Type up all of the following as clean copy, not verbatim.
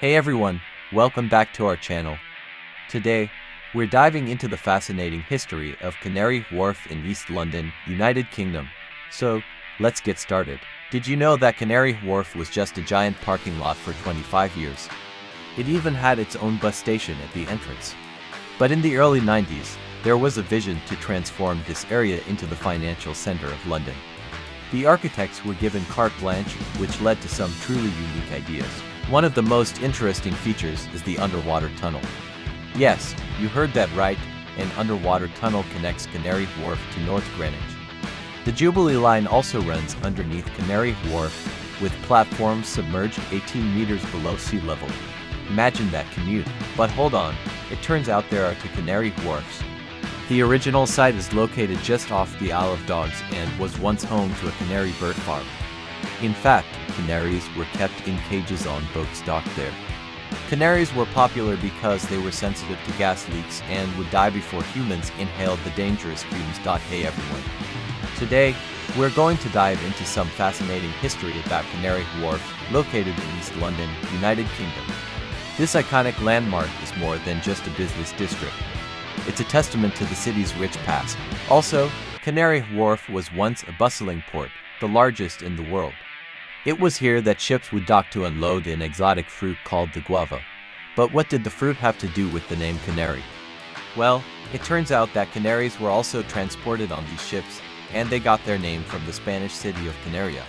Hey everyone, welcome back to our channel. Today, we're diving into the fascinating history of Canary Wharf in East London, United Kingdom. So, let's get started. Did you know that Canary Wharf was just a giant parking lot for 25 years? It even had its own bus station at the entrance. But in the early 90s, there was a vision to transform this area into the financial center of London. The architects were given carte blanche, which led to some truly unique ideas. One of the most interesting features is the underwater tunnel. Yes, you heard that right, an underwater tunnel connects Canary Wharf to North Greenwich. The Jubilee line also runs underneath Canary Wharf, with platforms submerged 18 meters below sea level. Imagine that commute. But hold on, it turns out there are two Canary Wharfs. The original site is located just off the Isle of Dogs and was once home to a canary bird farm. In fact, canaries were kept in cages on boats docked there. Canaries were popular because they were sensitive to gas leaks and would die before humans inhaled the dangerous fumes. Hey everyone. Today, we're going to dive into some fascinating history about Canary Wharf, located in East London, United Kingdom. This iconic landmark is more than just a business district. It's a testament to the city's rich past. Also, Canary Wharf was once a bustling port, the largest in the world. It was here that ships would dock to unload an exotic fruit called the guava. But what did the fruit have to do with the name Canary? Well, it turns out that canaries were also transported on these ships, and they got their name from the Spanish city of Canaria.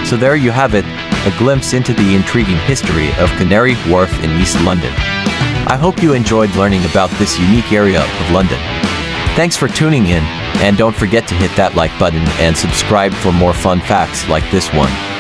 So there you have it, a glimpse into the intriguing history of Canary Wharf in East London. I hope you enjoyed learning about this unique area of London. Thanks for tuning in, and don't forget to hit that like button and subscribe for more fun facts like this one.